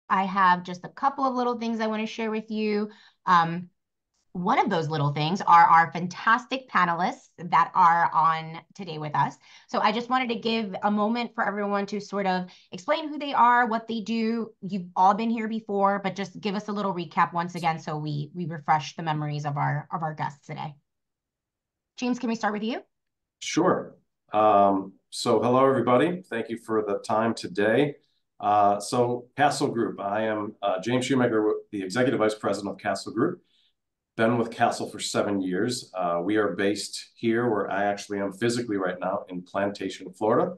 I have just a couple of little things I want to share with you. Um, One of those little things are our fantastic panelists that are on today with us. So I just wanted to give a moment for everyone to sort of explain who they are, what they do. You've all been here before, but just give us a little recap once again so we refresh the memories of our guests today. James, can we start with you? Sure. So hello, everybody. Thank you for the time today. So Castle Group, I am James Shoemaker, the Executive Vice President of Castle Group. Been with Castle for 7 years. We are based here where I actually am physically right now in Plantation, Florida.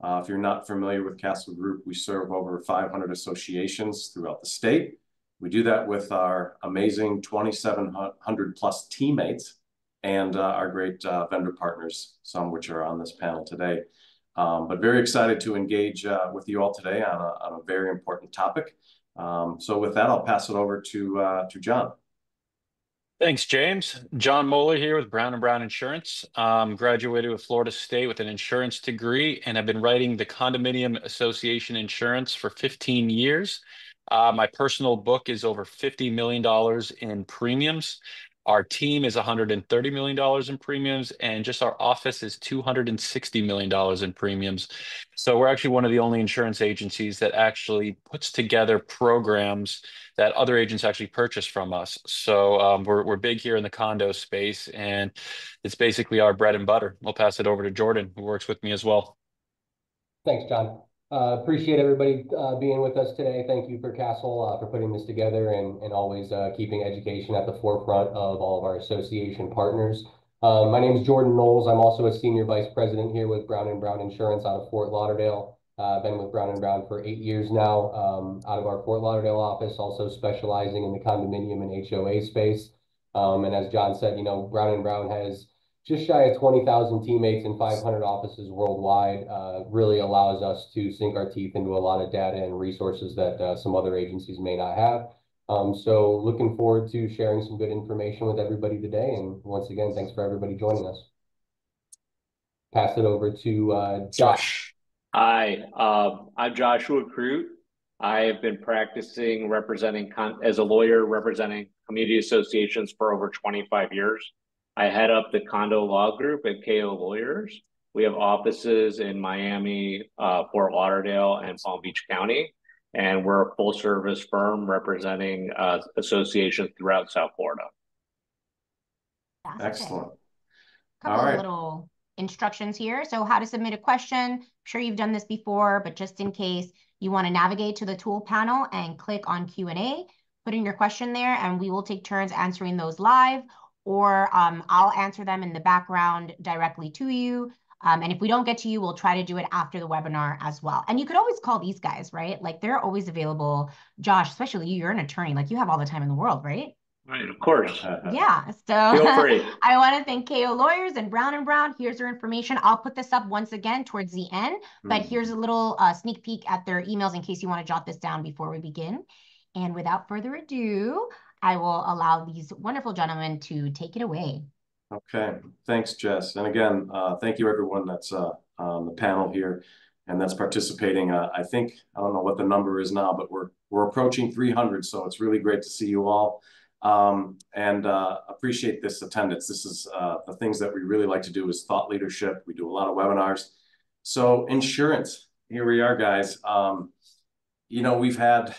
If you're not familiar with Castle Group, we serve over 500 associations throughout the state. We do that with our amazing 2,700 plus teammates and our great vendor partners, some which are on this panel today. But very excited to engage with you all today on a very important topic. So with that, I'll pass it over to John. Thanks, James. John Moeller here with Brown& Brown Insurance. Graduated with Florida State with an insurance degree and have been writing the Condominium Association insurance for 15 years. My personal book is over $50 million in premiums. Our team is $130 million in premiums, and just our office is $260 million in premiums. So we're actually one of the only insurance agencies that actually puts together programs that other agents actually purchase from us. So we're big here in the condo space, and it's basically our bread and butter. We'll pass it over to Jordan, who works with me as well. Thanks, John. Appreciate everybody being with us today. Thank you for Castle for putting this together and always keeping education at the forefront of all of our association partners. My name is Jordan Knowles. I'm also a Senior Vice President here with Brown & Brown Insurance out of Fort Lauderdale. I've been with Brown & Brown for 8 years now out of our Fort Lauderdale office, also specializing in the condominium and HOA space. And as John said, you know, Brown & Brown has just shy of 20,000 teammates in 500 offices worldwide. Really allows us to sink our teeth into a lot of data and resources that some other agencies may not have. So looking forward to sharing some good information with everybody today. And once again, thanks for everybody joining us. Pass it over to Josh. Hi, I'm Joshua Crute. I have been practicing as a lawyer representing community associations for over 25 years. I head up the condo law group at KO Lawyers. We have offices in Miami, Fort Lauderdale, and Palm Beach County. And we're a full service firm representing associations throughout South Florida. Excellent. Couple All of right. little instructions here. So how to submit a question. I'm sure you've done this before, but just in case, you want to navigate to the tool panel and click on Q&A, put in your question there, and we will take turns answering those live, or I'll answer them in the background directly to you. And if we don't get to you, we'll try to do it after the webinar as well. And you could always call these guys, right? Like they're always available. Josh, especially you, you're an attorney, like you have all the time in the world, right? Right, of course. Yeah, so Feel free. I want to thank KO Lawyers and Brown & Brown. Here's their information. I'll put this up once again towards the end, but here's a little sneak peek at their emails in case you want to jot this down before we begin. And without further ado, I will allow these wonderful gentlemen to take it away. Okay, thanks, Jess. And again, thank you everyone that's on the panel here and that's participating. I think, I don't know what the number is now, but we're approaching 300, so it's really great to see you all. And appreciate this attendance. This is the things that we really like to do is thought leadership. We do a lot of webinars. So insurance, here we are, guys. You know, we've had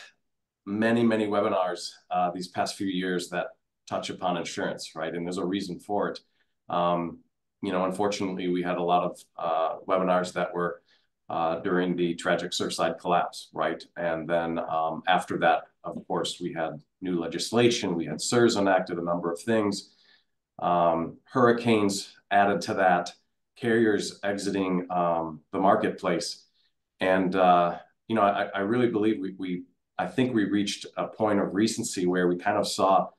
many webinars these past few years that touch upon insurance, right? And there's a reason for it. You know, unfortunately, we had a lot of webinars that were during the tragic Surfside collapse, right? And then after that, of course, we had new legislation. We had CSRS enacted a number of things. Hurricanes added to that, carriers exiting the marketplace. And, you know, I really believe I think we reached a point of recency where we kind of saw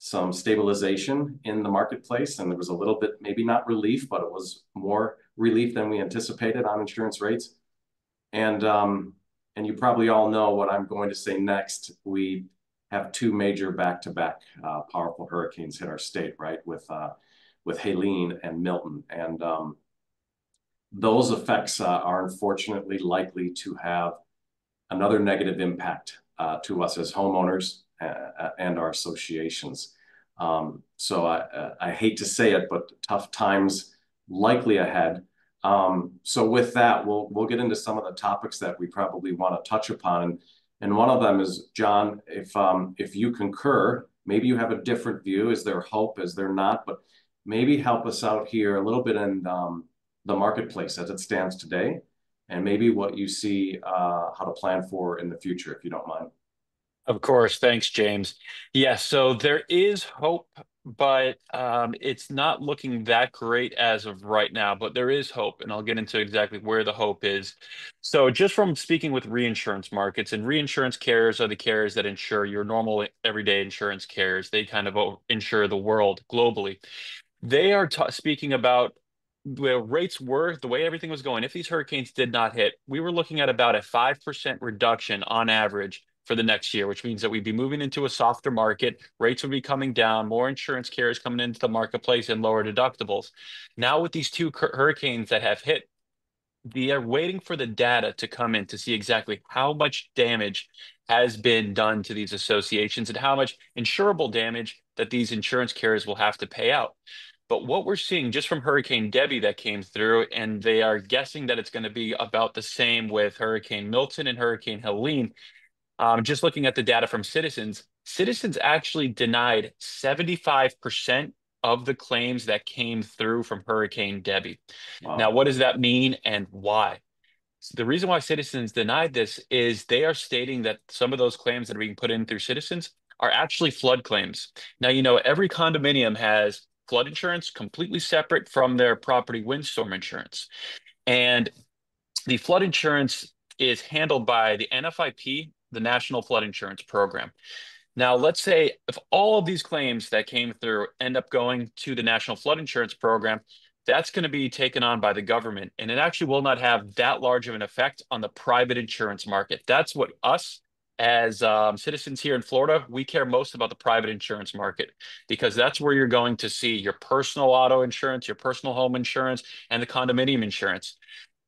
some stabilization in the marketplace. And there was a little bit, maybe not relief, but it was more relief than we anticipated on insurance rates. And you probably all know what I'm going to say next. We have two major back-to-back powerful hurricanes hit our state, right? With Helene and Milton. And those effects are unfortunately likely to have another negative impact to us as homeowners and our associations. So I hate to say it, but tough times likely ahead. So with that, we'll get into some of the topics that we probably want to touch upon. And one of them is, John, if you concur, maybe you have a different view. Is there hope? Is there not? But maybe help us out here a little bit in the marketplace as it stands today, and maybe what you see how to plan for in the future, if you don't mind. Of course. Thanks, James. Yeah, so there is hope, but it's not looking that great as of right now, but there is hope, and I'll get into exactly where the hope is. So just from speaking with reinsurance markets, and reinsurance carriers are the carriers that insure your normal everyday insurance carriers. They kind of insure the world globally. They are speaking about where rates were, the way everything was going. If these hurricanes did not hit, we were looking at about a 5% reduction on average for the next year, which means that we'd be moving into a softer market. Rates would be coming down, more insurance carriers coming into the marketplace, and lower deductibles. Now, with these two hurricanes that have hit, they are waiting for the data to come in to see exactly how much damage has been done to these associations and how much insurable damage that these insurance carriers will have to pay out. But what we're seeing just from Hurricane Debby that came through, and they are guessing that it's going to be about the same with Hurricane Milton and Hurricane Helene. Just looking at the data from Citizens, Citizens actually denied 75% of the claims that came through from Hurricane Debby. Wow. Now, what does that mean and why? The reason why Citizens denied this is they are stating that some of those claims that are being put in through Citizens are actually flood claims. Now, every condominium has flood insurance completely separate from their property windstorm insurance. And the flood insurance is handled by the NFIP, the National Flood Insurance Program. Now, let's say if all of these claims that came through end up going to the National Flood Insurance Program, that's going to be taken on by the government, and it actually will not have that large of an effect on the private insurance market. That's what us as citizens here in Florida, we care most about the private insurance market, because that's where you're going to see your personal auto insurance, your personal home insurance, and the condominium insurance.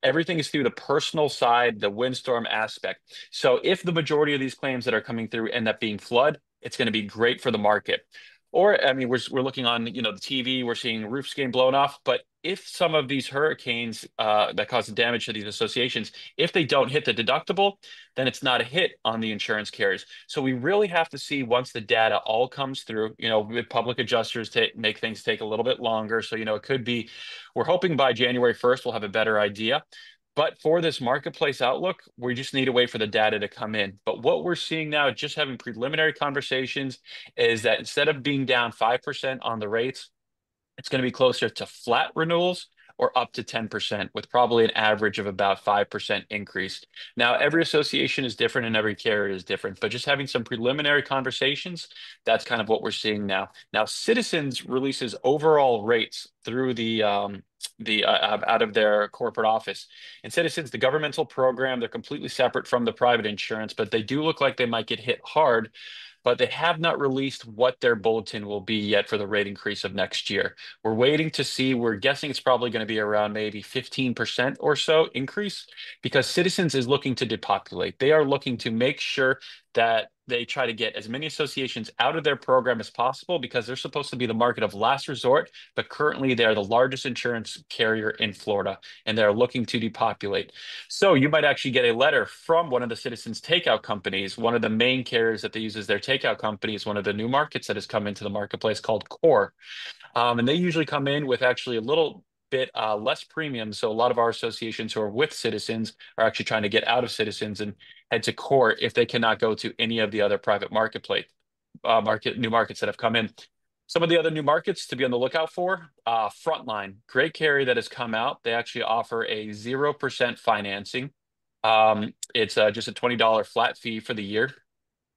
Everything is through the personal side, the windstorm aspect. So if the majority of these claims that are coming through end up being flood, it's going to be great for the market. Or, I mean, we're looking on, the TV, we're seeing roofs getting blown off. But if some of these hurricanes that cause damage to these associations, if they don't hit the deductible, then it's not a hit on the insurance carriers. So we really have to see, once the data all comes through, with public adjusters make things take a little bit longer. So, it could be, we're hoping by January 1st, we'll have a better idea. But for this marketplace outlook, we just need to wait for the data to come in. But what we're seeing now, just having preliminary conversations, is that instead of being down 5% on the rates, it's going to be closer to flat renewals or up to 10%, with probably an average of about 5% increase. Now, every association is different and every carrier is different, but just having some preliminary conversations, that's kind of what we're seeing now. Now, Citizens releases overall rates through the out of their corporate office. And Citizens, the governmental program, they're completely separate from the private insurance, but they do look like they might get hit hard. But they have not released what their bulletin will be yet for the rate increase of next year. We're waiting to see. We're guessing it's probably going to be around maybe 15% or so increase, because Citizens is looking to depopulate. They are looking to make sure that they try to get as many associations out of their program as possible, because they're supposed to be the market of last resort, but currently they're the largest insurance carrier in Florida, and they're looking to depopulate. So you might actually get a letter from one of the Citizens takeout companies. One of the main carriers that they use as their takeout company is one of the new markets that has come into the marketplace called Core. And they usually come in with actually a little bit less premium. So a lot of our associations who are with Citizens are actually trying to get out of Citizens and head to Core if they cannot go to any of the other private marketplace new markets that have come in. Some of the other new markets to be on the lookout for: Frontline, great carrier that has come out. They actually offer a 0% financing. It's just a $20 flat fee for the year.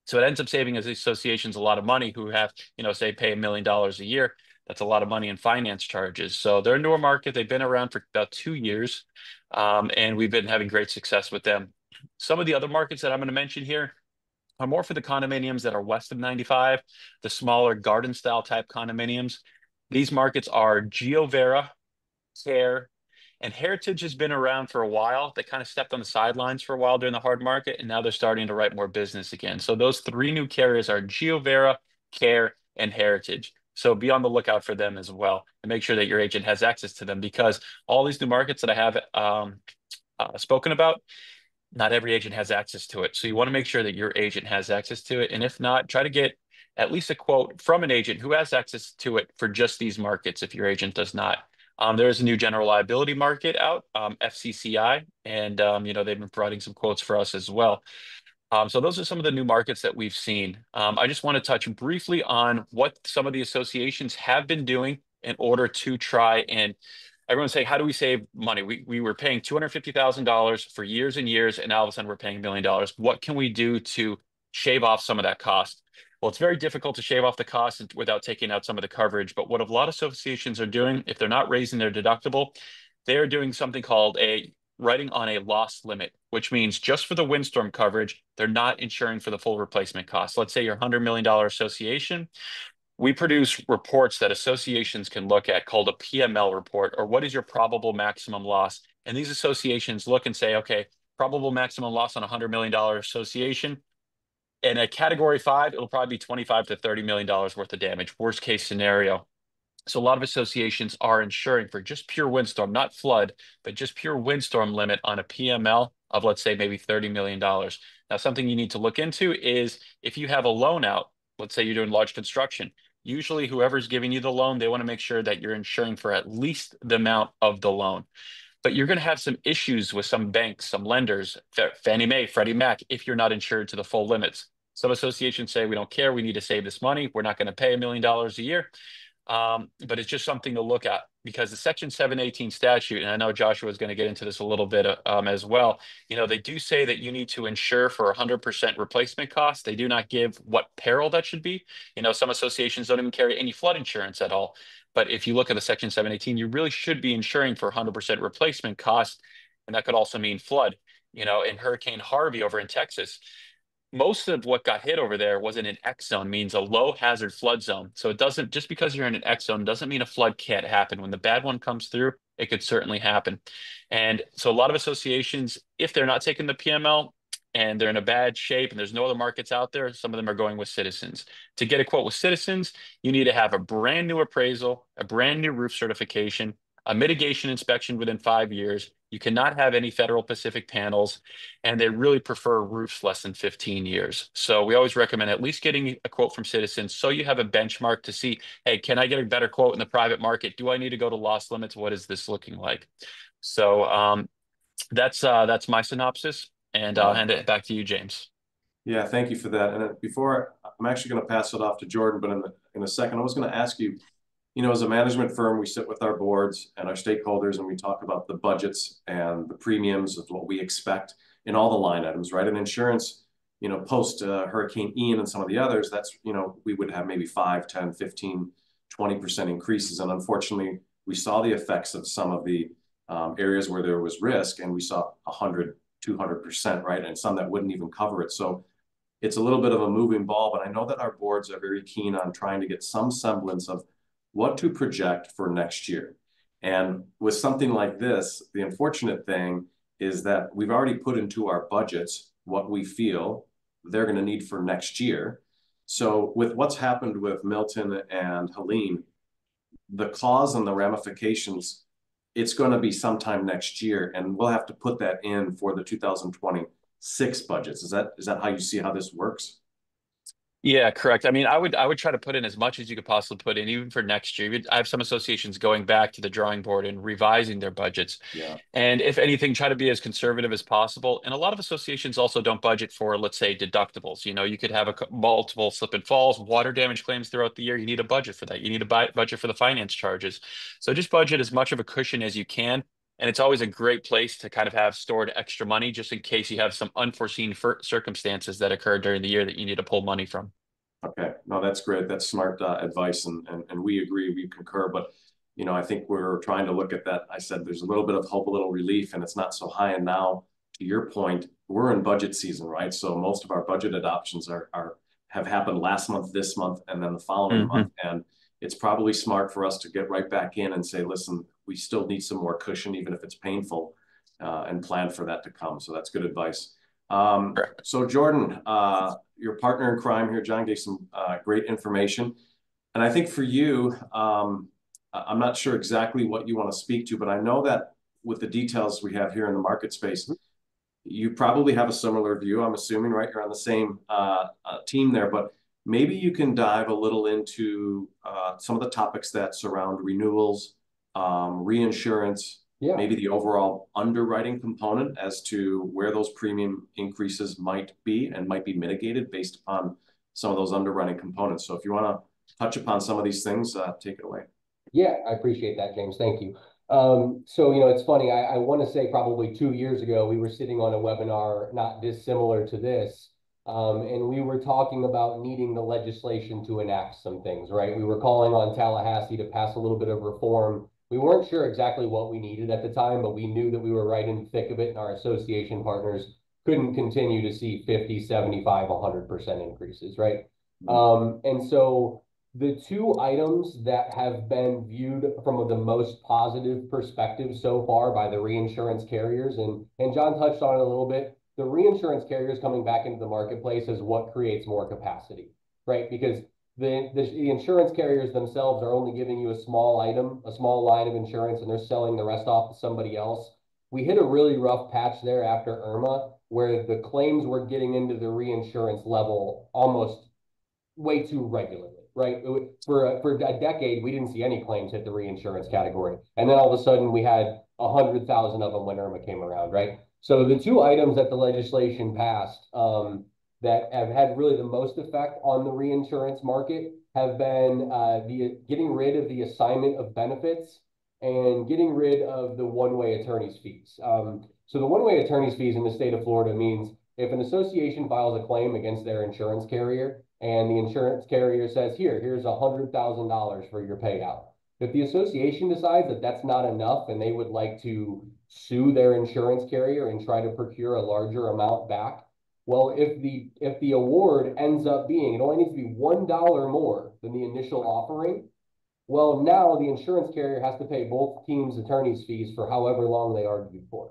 So it ends up saving as associations a lot of money who have, say, pay $1 million a year. That's a lot of money in finance charges. So they're a newer market. They've been around for about 2 years, and we've been having great success with them. Some of the other markets that I'm going to mention here are more for the condominiums that are west of 95, the smaller garden-style type condominiums. These markets are GeoVera, Care, And Heritage has been around for a while. They kind of stepped on the sidelines for a while during the hard market, and now they're starting to write more business again. So those three new carriers are GeoVera, Care, and Heritage. So be on the lookout for them as well, and make sure that your agent has access to them, because all these new markets that I have spoken about, not every agent has access to it. So you want to make sure that your agent has access to it. And if not, try to get at least a quote from an agent who has access to it for just these markets if your agent does not. There is a new general liability market out, FCCI, and they've been providing some quotes for us as well. So those are some of the new markets that we've seen. I just want to touch briefly on what some of the associations have been doing in order to try and everyone's saying, how do we save money? We were paying $250,000 for years and years, and now all of a sudden we're paying $1 million. What can we do to shave off some of that cost? Well, it's very difficult to shave off the cost without taking out some of the coverage. But what a lot of associations are doing, if they're not raising their deductible, they're doing something called writing on a loss limit, which means just for the windstorm coverage, they're not insuring for the full replacement cost. Let's say you're a $100 million association. We produce reports that associations can look at called a PML report, or what is your probable maximum loss? And these associations look and say, okay, probable maximum loss on a $100 million association. In a category 5, it'll probably be $25 to $30 million worth of damage, worst case scenario. So a lot of associations are insuring for just pure windstorm, not flood, but just pure windstorm limit on a PML of, let's say, maybe $30 million. Now, something you need to look into is if you have a loan out, let's say you're doing large construction, usually whoever's giving you the loan, they want to make sure that you're insuring for at least the amount of the loan. But you're going to have some issues with some banks, some lenders, Fannie Mae, Freddie Mac, if you're not insured to the full limits. Some associations say, we don't care, we need to save this money, we're not going to pay $1 million a year. But it's just something to look at, because the Section 718 statute, and I know Joshua is going to get into this a little bit as well, they do say that you need to insure for 100% replacement cost. They do not give what peril that should be. Some associations don't even carry any flood insurance at all. But if you look at the Section 718, you really should be insuring for 100% replacement cost. And that could also mean flood. In Hurricane Harvey over in Texas, most of what got hit over there was in an X zone, means a low hazard flood zone. So it doesn't, just because you're in an X zone doesn't mean a flood can't happen. When the bad one comes through, it could certainly happen. And so a lot of associations, if they're not taking the PML and they're in a bad shape and there's no other markets out there, some of them are going with Citizens. To get a quote with Citizens, you need to have a brand new appraisal, a brand new roof certification, a mitigation inspection within 5 years. You cannot have any Federal Pacific panels, and they really prefer roofs less than 15 years. So we always recommend at least getting a quote from Citizens, so you have a benchmark to see, hey, can I get a better quote in the private market? Do I need to go to loss limits? What is this looking like? So that's my synopsis, and I'll hand it back to you, James. Yeah, thank you for that. And before, I'm actually going to pass it off to Jordan, but in a second, I was going to ask you, as a management firm, we sit with our boards and our stakeholders, and we talk about the budgets and the premiums of what we expect in all the line items, right? And insurance, post Hurricane Ian and some of the others, that's, we would have maybe 5, 10, 15, 20% increases. And unfortunately, we saw the effects of some of the areas where there was risk, and we saw 100, 200%, right? And some that wouldn't even cover it. So it's a little bit of a moving ball, but I know that our boards are very keen on trying to get some semblance of what to project for next year. And with something like this, the unfortunate thing is that we've already put into our budgets what we feel they're going to need for next year. So with what's happened with Milton and Helene, the cause and the ramifications, it's going to be sometime next year, and we'll have to put that in for the 2026 budgets. Is that how you see how this works? Yeah, correct. I mean, I would try to put in as much as you could possibly put in, even for next year. I have some associations going back to the drawing board and revising their budgets. Yeah. And if anything, try to be as conservative as possible. And a lot of associations also don't budget for, let's say, deductibles. You could have multiple slip and falls, water damage claims throughout the year. You need a budget for that. You need a budget for the finance charges. So just budget as much of a cushion as you can. And it's always a great place to kind of have stored extra money, just in case you have some unforeseen circumstances that occur during the year that you need to pull money from. Okay, no, that's great. That's smart advice, and we agree, we concur. But I think we're trying to look at that. I said there's a little bit of hope, a little relief, and it's not so high. And now, to your point, we're in budget season, right? So most of our budget adoptions have happened last month, this month, and then the following month. And it's probably smart for us to get right back in and say, listen, we still need some more cushion, even if it's painful, and plan for that to come. So that's good advice. So Jordan, your partner in crime here, John, gave some great information. And I think for you, I'm not sure exactly what you want to speak to, but I know that with the details we have here in the market space, you probably have a similar view, I'm assuming, right? You're on the same team there, but maybe you can dive a little into some of the topics that surround renewals, reinsurance, maybe the overall underwriting component as to where those premium increases might be and might be mitigated based upon some of those underwriting components. So if you want to touch upon some of these things, take it away. Yeah, I appreciate that, James. Thank you. So, it's funny. I want to say probably 2 years ago, we were sitting on a webinar not dissimilar to this, and we were talking about needing the legislation to enact some things, right? We were calling on Tallahassee to pass a little bit of reform. We weren't sure exactly what we needed at the time, but we knew that we were right in the thick of it, and our association partners couldn't continue to see 50, 75, 100% increases, right? And so the two items that have been viewed from the most positive perspective so far by the reinsurance carriers, and John touched on it a little bit, the reinsurance carriers coming back into the marketplace is what creates more capacity, right? Because the insurance carriers themselves are only giving you a small item, a small line of insurance, and they're selling the rest off to somebody else. We hit a really rough patch there after Irma, where the claims were getting into the reinsurance level almost way too regularly. Right. For a decade, we didn't see any claims hit the reinsurance category. And then all of a sudden we had 100,000 of them when Irma came around. Right. So the two items that the legislation passed that have had really the most effect on the reinsurance market have been the getting rid of the assignment of benefits and getting rid of the one-way attorney's fees. So the one-way attorney's fees in the state of Florida means if an association files a claim against their insurance carrier, and the insurance carrier says, here's $100,000 for your payout. If the association decides that that's not enough and they would like to sue their insurance carrier and try to procure a larger amount back, well, if the award ends up being, it only needs to be $1 more than the initial offering, well, now the insurance carrier has to pay both teams' attorney's fees for however long they argued for.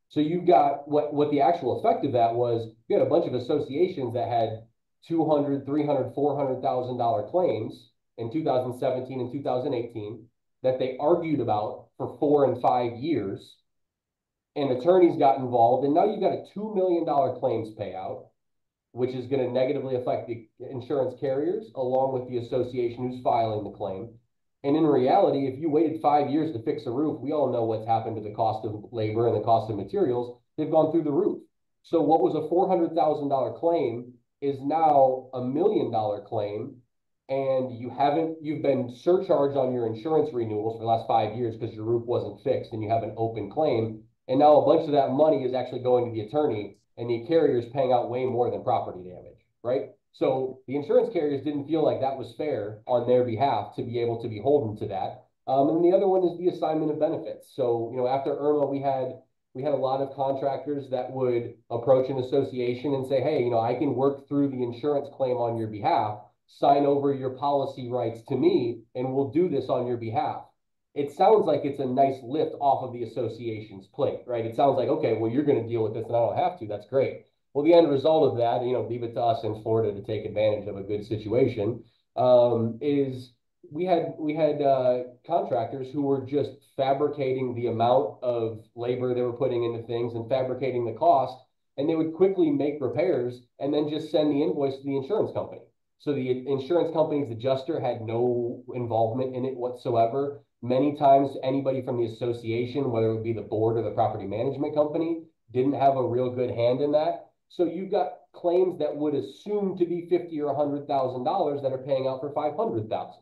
So you've got what the actual effect of that was, you had a bunch of associations that had $200,000, $300,000, $400,000 claims in 2017 and 2018 that they argued about for 4 and 5 years, and attorneys got involved, and now you've got a $2 million claims payout, which is going to negatively affect the insurance carriers along with the association who's filing the claim. And in reality, if you waited 5 years to fix a roof, we all know what's happened to the cost of labor and the cost of materials. They've gone through the roof. So what was a $400,000 claim is now $1 million claim, and you've been surcharged on your insurance renewals for the last 5 years because your roof wasn't fixed and you have an open claim. And now a bunch of that money is actually going to the attorney, and the carrier is paying out way more than property damage, right? So the insurance carriers didn't feel like that was fair on their behalf to be able to be beholden to that. And the other one is the assignment of benefits. So, after Irma, we had a lot of contractors that would approach an association and say, hey, I can work through the insurance claim on your behalf, sign over your policy rights to me, and we'll do this on your behalf. It sounds like it's a nice lift off of the association's plate, right? It sounds like, okay, well, you're going to deal with this and I don't have to. That's great. Well, the end result of that, leave it to us in Florida to take advantage of a good situation, is we had contractors who were just fabricating the amount of labor they were putting into things and fabricating the cost, and they would quickly make repairs and then just send the invoice to the insurance company. So the insurance company's adjuster had no involvement in it whatsoever. Many times anybody from the association, whether it would be the board or the property management company, didn't have a real good hand in that. So you've got claims that would assume to be $50,000 or $100,000 that are paying out for $500,000.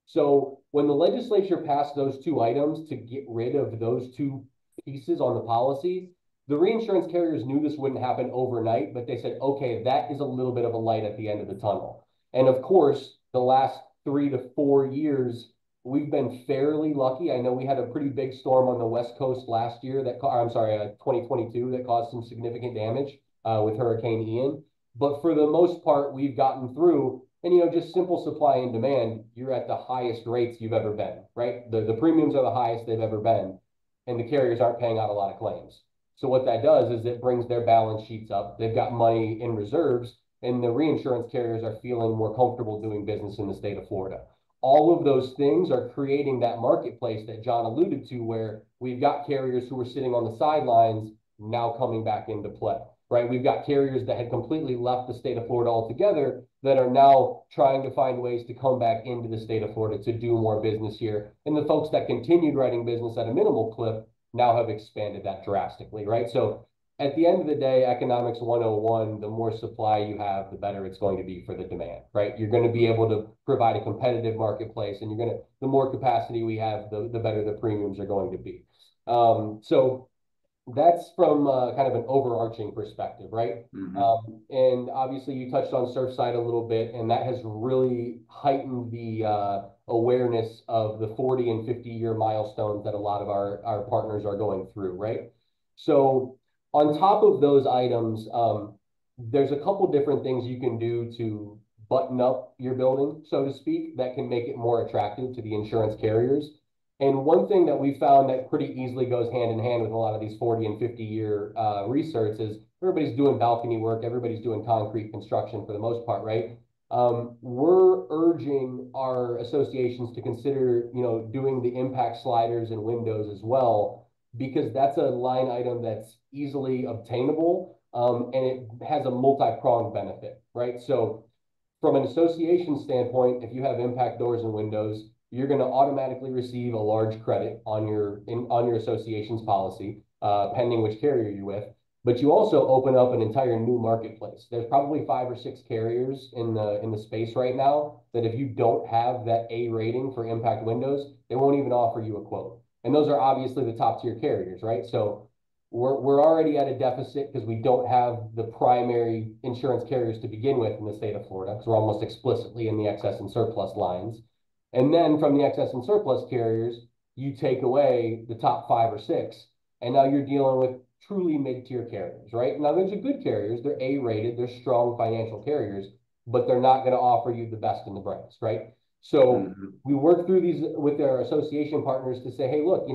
So when the legislature passed those two items to get rid of those two pieces on the policy, the reinsurance carriers knew this wouldn't happen overnight, but they said, okay, that is a little bit of a light at the end of the tunnel. And of course, the last 3 to 4 years, we've been fairly lucky. I know we had a pretty big storm on the West Coast last year 2022, that caused some significant damage with Hurricane Ian. But for the most part, we've gotten through. And, just simple supply and demand, you're at the highest rates you've ever been, right? The premiums are the highest they've ever been, and the carriers aren't paying out a lot of claims. So what that does is it brings their balance sheets up. They've got money in reserves, and the reinsurance carriers are feeling more comfortable doing business in the state of Florida. All of those things are creating that marketplace that John alluded to, where we've got carriers who were sitting on the sidelines now coming back into play, right? We've got carriers that had completely left the state of Florida altogether that are now trying to find ways to come back into the state of Florida to do more business here. And the folks that continued writing business at a minimal clip now have expanded that drastically, right? So at the end of the day, economics 101, the more supply you have, the better it's going to be for the demand, right? You're going to be able to provide a competitive marketplace, and the more capacity we have, the better the premiums are going to be. So that's from kind of an overarching perspective, right? And obviously you touched on Surfside a little bit, and that has really heightened the awareness of the 40 and 50-year milestones that a lot of our partners are going through, right? So on top of those items, there's a couple different things you can do to button up your building, so to speak, that can make it more attractive to the insurance carriers. And one thing that we found that pretty easily goes hand in hand with a lot of these 40 and 50-year research is everybody's doing balcony work, everybody's doing concrete construction for the most part, right? We're urging our associations to consider, doing the impact sliders and windows as well, because that's a line item that's easily obtainable, and it has a multi-pronged benefit, right? So from an association standpoint, if you have impact doors and windows, you're going to automatically receive a large credit on your association's policy, pending which carrier you're with. But you also open up an entire new marketplace. There's probably 5 or 6 carriers in the space right now that if you don't have that A rating for impact windows, they won't even offer you a quote. And those are obviously the top tier carriers, right? So we're already at a deficit because we don't have the primary insurance carriers to begin with in the state of Florida, because we're almost explicitly in the excess and surplus lines. And then from the excess and surplus carriers, you take away the top 5 or 6, and now you're dealing with truly mid-tier carriers, right? Now there's the good carriers, they're A-rated, they're strong financial carriers, but they're not going to offer you the best and the brightest, right? So we work through these with our association partners to say, hey, look,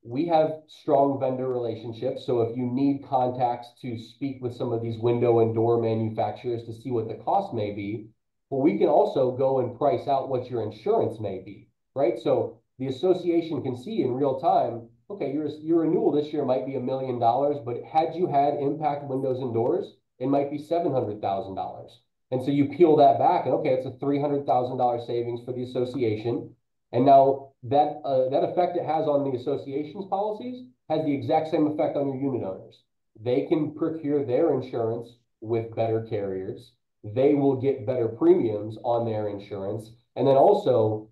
we have strong vendor relationships. So if you need contacts to speak with some of these window and door manufacturers to see what the cost may be, well, we can also go and price out what your insurance may be, right? So the association can see in real time, okay, your renewal this year might be $1 million, but had you had impact windows and doors, it might be $700,000. And so you peel that back, and okay, it's a $300,000 savings for the association. And now that effect it has on the association's policies has the exact same effect on your unit owners. They can procure their insurance with better carriers. They will get better premiums on their insurance. And then also,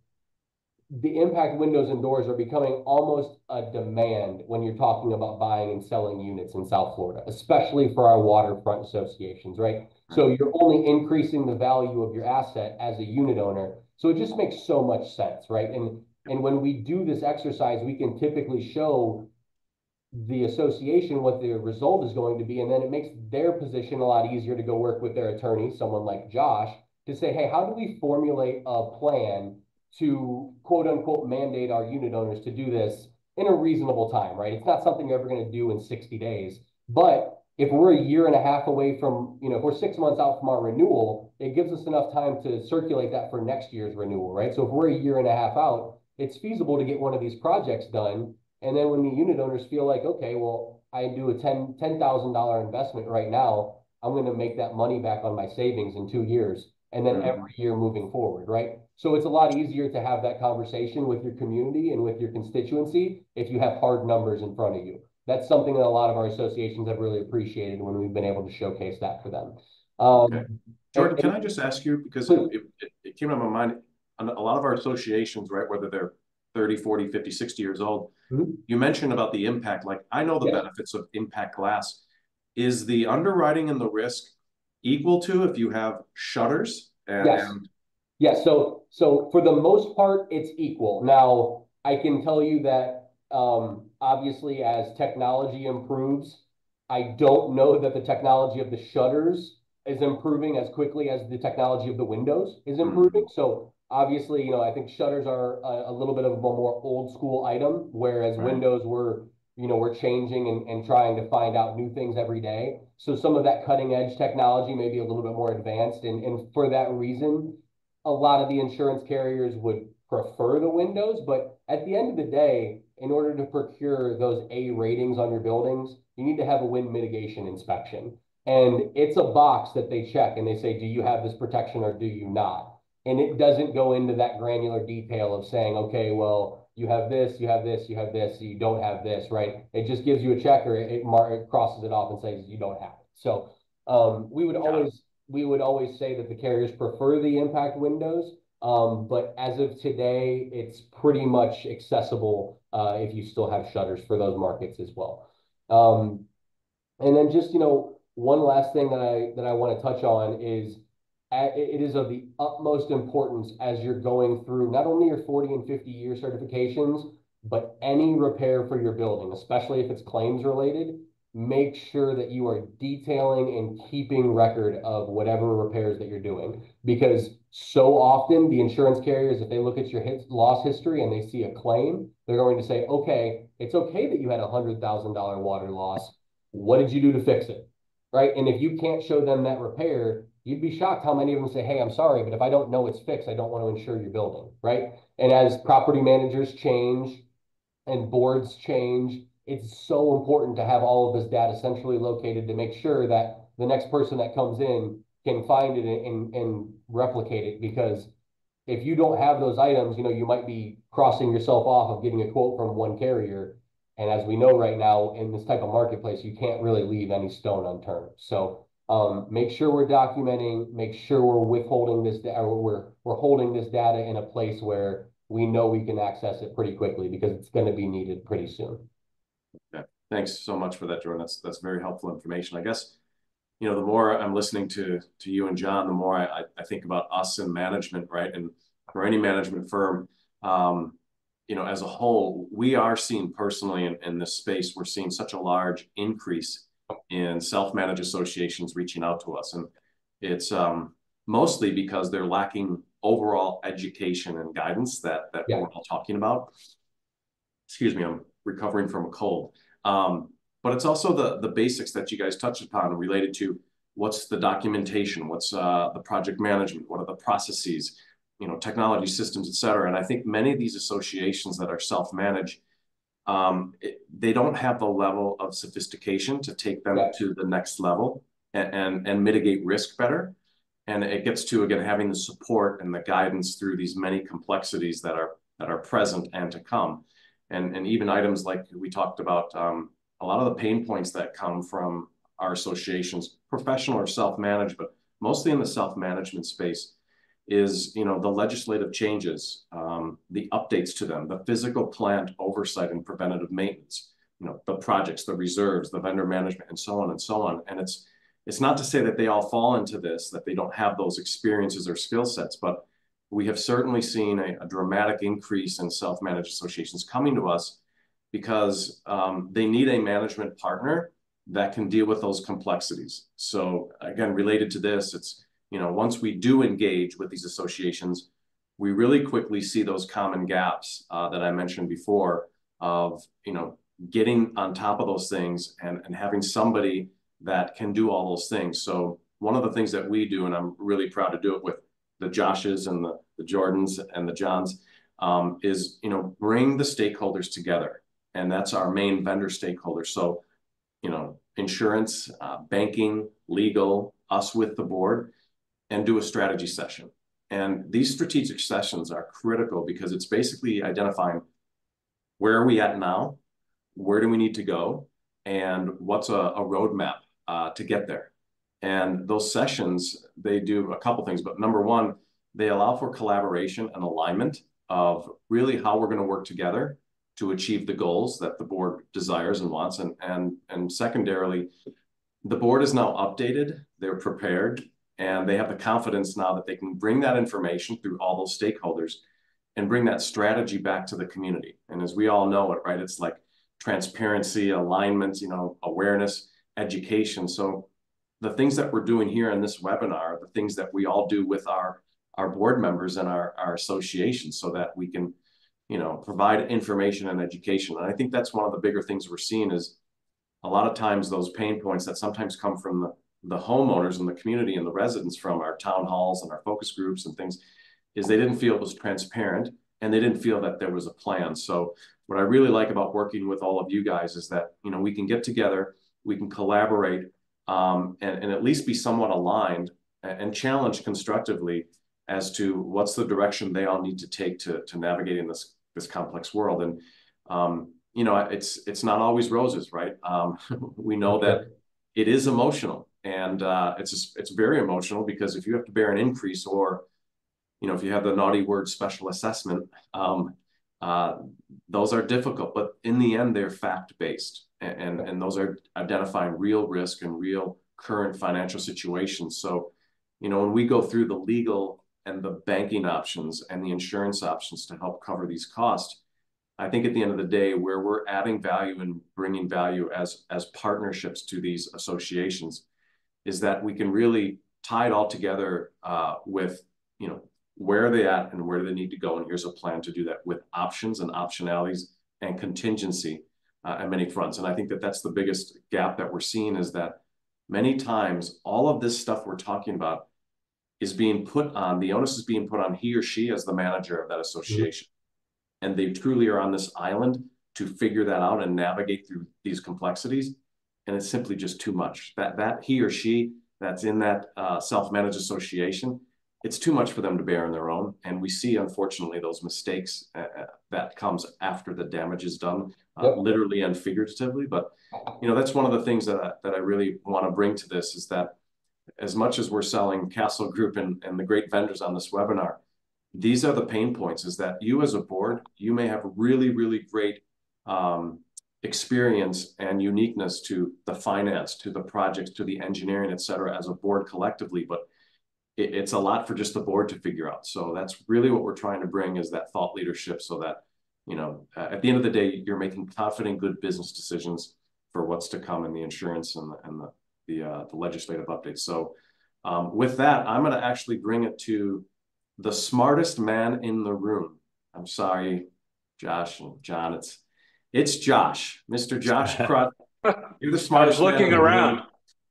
the impact windows and doors are becoming almost a demand when you're talking about buying and selling units in South Florida, especially for our waterfront associations, right? So you're only increasing the value of your asset as a unit owner. So it just makes so much sense, right? And when we do this exercise, we can typically show the association what the result is going to be, and then it makes their position a lot easier to go work with their attorney, someone like Josh, to say, hey, how do we formulate a plan to quote unquote mandate our unit owners to do this in a reasonable time, right? It's not something you're ever going to do in 60 days. But if we're a year and a half away from, if we're 6 months out from our renewal, it gives us enough time to circulate that for next year's renewal, right? So if we're a year and a half out, it's feasible to get one of these projects done. And then when the unit owners feel like, okay, well, I do a $10,000 investment right now, I'm going to make that money back on my savings in 2 years. And then every year moving forward, right? So it's a lot easier to have that conversation with your community and with your constituency if you have hard numbers in front of you. That's something that a lot of our associations have really appreciated when we've been able to showcase that for them. Okay. Jordan, can I just ask you, because it came to my mind, a lot of our associations, right, whether they're 30, 40, 50, 60 years old, you mentioned about the impact. Like, I know the benefits of impact glass. Is the underwriting and the risk equal to if you have shutters? Yes. So for the most part, it's equal. Now, I can tell you that obviously as technology improves, I don't know that the technology of the shutters is improving as quickly as the technology of the windows is improving. So obviously, you know, I think shutters are a little bit of a more old school item, whereas windows were, you know, we're changing and trying to find out new things every day. So some of that cutting edge technology may be a little bit more advanced. And for that reason, a lot of the insurance carriers would prefer the windows. But at the end of the day, in order to procure those A ratings on your buildings, you need to have a wind mitigation inspection. And it's a box that they check and they say, do you have this protection or do you not? And it doesn't go into that granular detail of saying, okay, well, you have this, you have this, you have this, you don't have this, right? It just gives you a checker, it crosses it off and says you don't have it. So we would always say that the carriers prefer the impact windows, but as of today, it's pretty much accessible if you still have shutters for those markets as well. And then just, you know, one last thing that I want to touch on is it is of the utmost importance as you're going through not only your 40 and 50-year certifications, but any repair for your building, especially if it's claims related, make sure that you are detailing and keeping record of whatever repairs that you're doing. Because so often the insurance carriers, if they look at your loss history and they see a claim, they're going to say, okay, it's okay that you had a $100,000 water loss. What did you do to fix it? Right? And if you can't show them that repair, you'd be shocked how many of them say, hey, I'm sorry, but if I don't know it's fixed, I don't want to insure your building, right? And as property managers change and boards change, it's so important to have all of this data centrally located to make sure that the next person that comes in can find it and replicate it. Because if you don't have those items, you know, you might be crossing yourself off of getting a quote from one carrier. And as we know right now in this type of marketplace, you can't really leave any stone unturned. So make sure we're documenting, make sure we're withholding this, or we're holding this data in a place where we know we can access it pretty quickly because it's going to be needed pretty soon. Yeah, thanks so much for that, Jordan. That's very helpful information. I guess, you know, the more I'm listening to you and John, the more I think about us in management, right? And for any management firm, you know, as a whole, we are seeing personally in this space, we're seeing such a large increase in self-managed associations reaching out to us. And it's mostly because they're lacking overall education and guidance that we're all talking about. Excuse me, I'm recovering from a cold. But it's also the basics that you guys touched upon related to what's the documentation, what's the project management, what are the processes, you know, technology systems, et cetera. And I think many of these associations that are self-managed, they don't have the level of sophistication to take them to the next level and mitigate risk better. And it gets to, again, having the support and the guidance through these many complexities that are present and to come. And even items like we talked about, a lot of the pain points that come from our associations, professional or self-managed, but mostly in the self-management space, is, you know, the legislative changes, the updates to them, the physical plant oversight and preventative maintenance, you know, the projects, the reserves, the vendor management, and so on and so on. And it's not to say that they all fall into this, that they don't have those experiences or skill sets, but we have certainly seen a dramatic increase in self-managed associations coming to us because they need a management partner that can deal with those complexities. So again, related to this, it's, you know, once we do engage with these associations, we really quickly see those common gaps that I mentioned before of, you know, getting on top of those things and having somebody that can do all those things. So one of the things that we do, and I'm really proud to do it with the Joshes and the Jordans and the Johns, is, you know, bring the stakeholders together. And that's our main vendor stakeholders. So, you know, insurance, banking, legal, us with the board, and do a strategy session. And these strategic sessions are critical because it's basically identifying where are we at now, where do we need to go, and what's a roadmap to get there. And those sessions, they do a couple things, but number one, they allow for collaboration and alignment of really how we're going to work together to achieve the goals that the board desires and wants. And secondarily, the board is now updated, they're prepared, and they have the confidence now that they can bring that information through all those stakeholders and bring that strategy back to the community. And as we all know it, right, it's like transparency, alignment, you know, awareness, education. So the things that we're doing here in this webinar, the things that we all do with our board members and our associations, so that we can, you know, provide information and education. And I think that's one of the bigger things we're seeing is a lot of times those pain points that sometimes come from the homeowners and the community and the residents from our town halls and our focus groups and things, is they didn't feel it was transparent and they didn't feel that there was a plan. So what I really like about working with all of you guys is that, you know, we can get together, we can collaborate, and at least be somewhat aligned and challenge constructively as to what's the direction they all need to take to navigate in this complex world. And you know, it's not always roses, right? We know that it is emotional, and it's very emotional, because if you have to bear an increase, or, you know, if you have the naughty word special assessment, those are difficult, but in the end, they're fact-based, and those are identifying real risk and real current financial situations. So, you know, when we go through the legal and the banking options and the insurance options to help cover these costs, I think at the end of the day, where we're adding value and bringing value as partnerships to these associations, is that we can really tie it all together with, you know, where are they at and where do they need to go, and here's a plan to do that with options and optionalities and contingency at many fronts. And I think that that's the biggest gap that we're seeing, is that many times all of this stuff we're talking about is being put on, the onus is being put on he or she as the manager of that association. Mm-hmm. And they truly are on this island to figure that out and navigate through these complexities. And it's simply just too much. That he or she that's in that self-managed association, it's too much for them to bear on their own. And we see, unfortunately, those mistakes that comes after the damage is done, literally and figuratively. But, you know, that's one of the things that I really want to bring to this, is that as much as we're selling Castle Group and the great vendors on this webinar, these are the pain points, is that you as a board, you may have really, really great experience and uniqueness to the finance, to the projects, to the engineering, et cetera, as a board collectively, but it's a lot for just the board to figure out. So that's really what we're trying to bring, is that thought leadership, so that, you know, at the end of the day, you're making confident, good business decisions for what's to come in the insurance and the legislative updates. So with that, I'm going to actually bring it to the smartest man in the room. I'm sorry, Josh and John. It's Josh, Mr. Josh Krut. You're the smartest. I was looking around.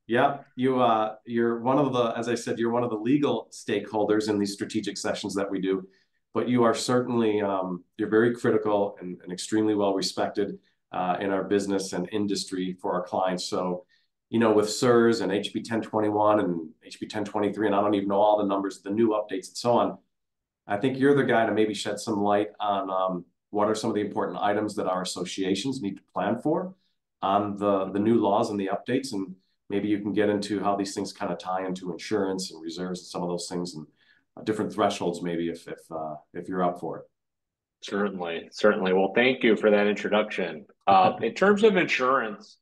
Yeah, you're one of the, as I said, you're one of the legal stakeholders in these strategic sessions that we do, but you are certainly, you're very critical and extremely well respected in our business and industry for our clients. So, you know, with SIRS and HB 1021 and HB 1023, and I don't even know all the numbers, the new updates and so on, I think you're the guy to maybe shed some light on what are some of the important items that our associations need to plan for on the new laws and the updates. And maybe you can get into how these things kind of tie into insurance and reserves and some of those things, and different thresholds, maybe if you're up for it. Certainly. Well, thank you for that introduction. In terms of insurance,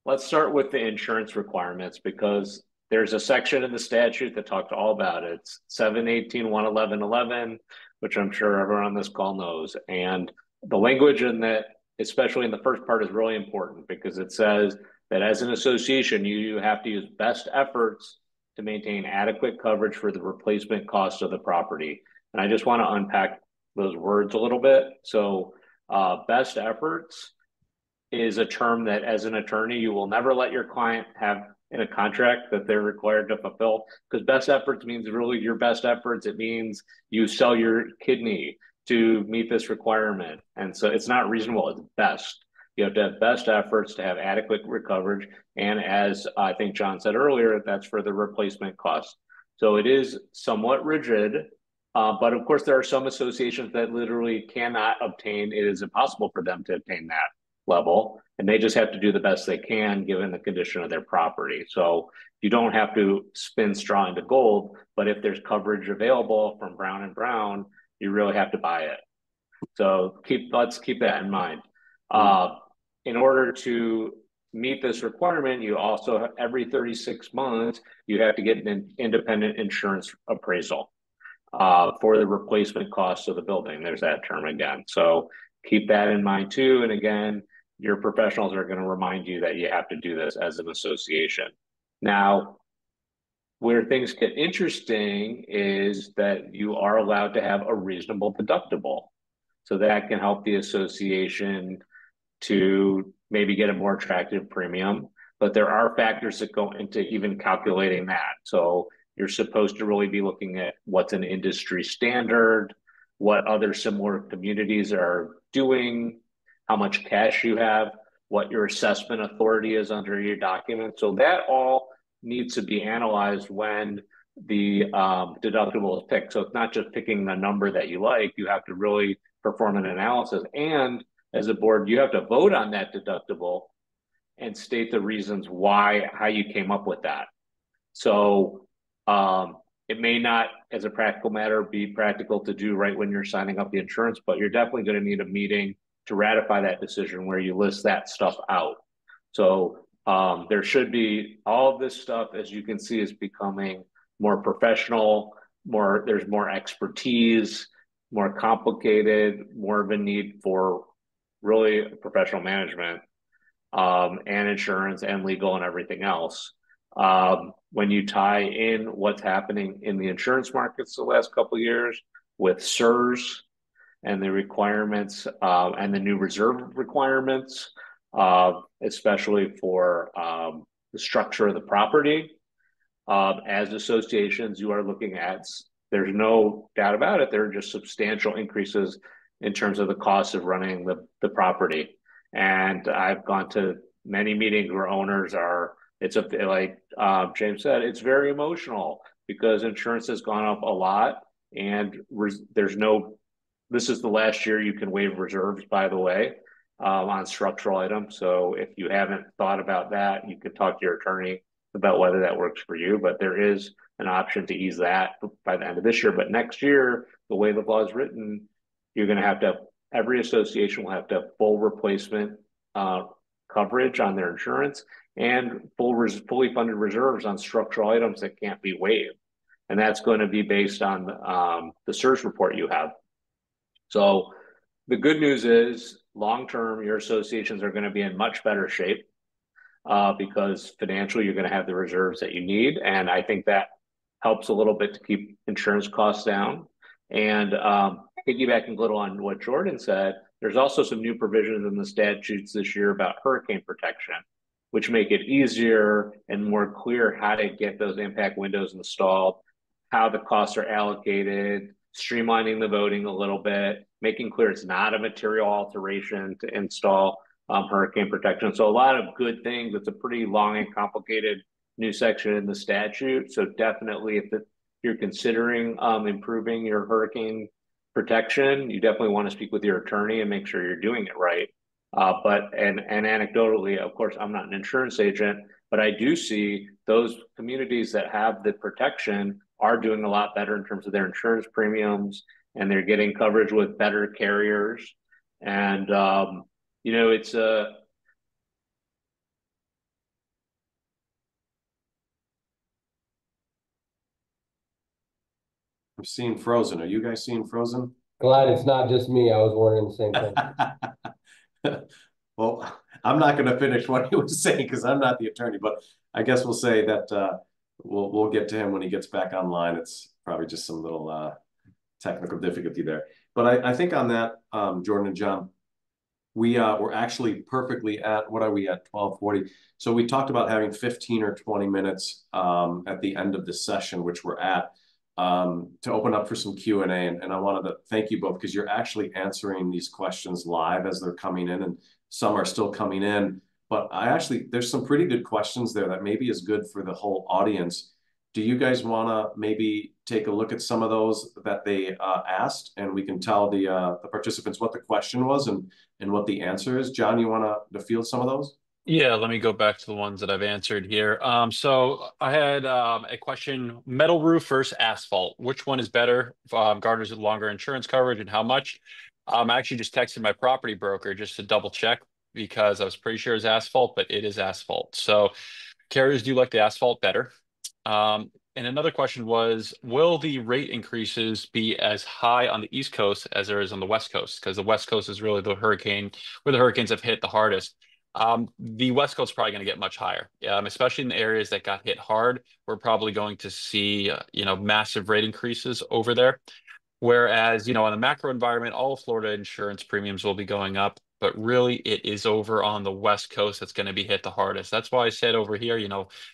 let's start with the insurance requirements, because there's a section in the statute that talks all about it. It's 718.111.11, which I'm sure everyone on this call knows. And the language in that, especially in the first part, is really important, because it says that as an association, you have to use best efforts to maintain adequate coverage for the replacement cost of the property. And I just want to unpack those words a little bit. So best efforts is a term that, as an attorney, you will never let your client have in a contract that they're required to fulfill, because best efforts means really your best efforts. It means you sell your kidney to meet this requirement. And so it's not reasonable, it's best. You have to have best efforts to have adequate coverage. And as I think John said earlier, that's for the replacement cost. So it is somewhat rigid, but of course there are some associations that literally cannot obtain, it is impossible for them to obtain that level, and they just have to do the best they can given the condition of their property. So you don't have to spin straw into gold, but if there's coverage available from Brown & Brown, you really have to buy it. So let's keep that in mind. In order to meet this requirement, you also, every 36 months, you have to get an independent insurance appraisal for the replacement cost of the building. There's that term again. So keep that in mind too. And again, your professionals are going to remind you that you have to do this as an association. Now, Where things get interesting is that you are allowed to have a reasonable deductible. So that can help the association to maybe get a more attractive premium. But there are factors that go into even calculating that. So you're supposed to really be looking at what's an industry standard, what other similar communities are doing, how much cash you have, what your assessment authority is under your document. So that all needs to be analyzed when the deductible is picked. So it's not just picking the number that you like, you have to really perform an analysis. And as a board, you have to vote on that deductible and state the reasons why, how you came up with that. So it may not, as a practical matter, be practical to do right when you're signing up the insurance, but you're definitely going to need a meeting to ratify that decision where you list that stuff out. So there should be all of this stuff, as you can see, is becoming more professional, there's more expertise, more complicated, more of a need for really professional management and insurance and legal and everything else. When you tie in what's happening in the insurance markets the last couple of years with CSRS and the requirements and the new reserve requirements, especially for the structure of the property, as associations, you are looking at, there's no doubt about it, there are just substantial increases in terms of the cost of running the property. And I've gone to many meetings where owners are, like James said, it's very emotional because insurance has gone up a lot and this is the last year you can waive reserves, by the way, on structural items. So if you haven't thought about that, you could talk to your attorney about whether that works for you, but there is an option to ease that by the end of this year. But next year, the way the law is written, you're going to have every association will have to have full replacement coverage on their insurance and fully funded reserves on structural items that can't be waived. And that's going to be based on the CSRS report you have. So the good news is long-term, your associations are going to be in much better shape because financially, you're going to have the reserves that you need. And I think that helps a little bit to keep insurance costs down. And piggybacking a little on what Jordan said, there's also some new provisions in the statutes this year about hurricane protection, which make it easier and more clear how to get those impact windows installed, how the costs are allocated, streamlining the voting a little bit, making clear it's not a material alteration to install hurricane protection. So a lot of good things. It's a pretty long and complicated new section in the statute. So definitely if you're considering improving your hurricane protection, you definitely want to speak with your attorney and make sure you're doing it right. But anecdotally, of course, I'm not an insurance agent, but I do see those communities that have the protection are doing a lot better in terms of their insurance premiums, and they're getting coverage with better carriers. And it's I'm seeing Frozen. Are you guys seeing Frozen? Glad it's not just me. I was wondering the same thing. Well, I'm not going to finish what he was saying because I'm not the attorney, but I guess we'll say that we'll get to him when he gets back online. It's probably just some little technical difficulty there. But I think on that, Jordan and John, we're actually perfectly at, what are we at, 12:40? So we talked about having 15 or 20 minutes at the end of the session, which we're at, to open up for some Q&A. And I wanted to thank you both because you're actually answering these questions live as they're coming in, and some are still coming in. But there's some pretty good questions there that maybe is good for the whole audience. Do you guys want to maybe take a look at some of those that they asked, and we can tell the participants what the question was and what the answer is? John, you want to field some of those? Yeah, let me go back to the ones that I've answered here. So I had a question: metal roof versus asphalt. Which one is better? Garners longer insurance coverage, and how much? I actually just texted my property broker just to double check because I was pretty sure it's asphalt, but it is asphalt. So carriers do like the asphalt better. And another question was, will the rate increases be as high on the East Coast as there is on the West Coast? Because the West Coast is really where the hurricanes have hit the hardest. The West Coast is probably going to get much higher, especially in the areas that got hit hard. We're probably going to see, massive rate increases over there. Whereas, on the macro environment, all of Florida insurance premiums will be going up, but really it is over on the West Coast that's going to be hit the hardest. That's why I said over here,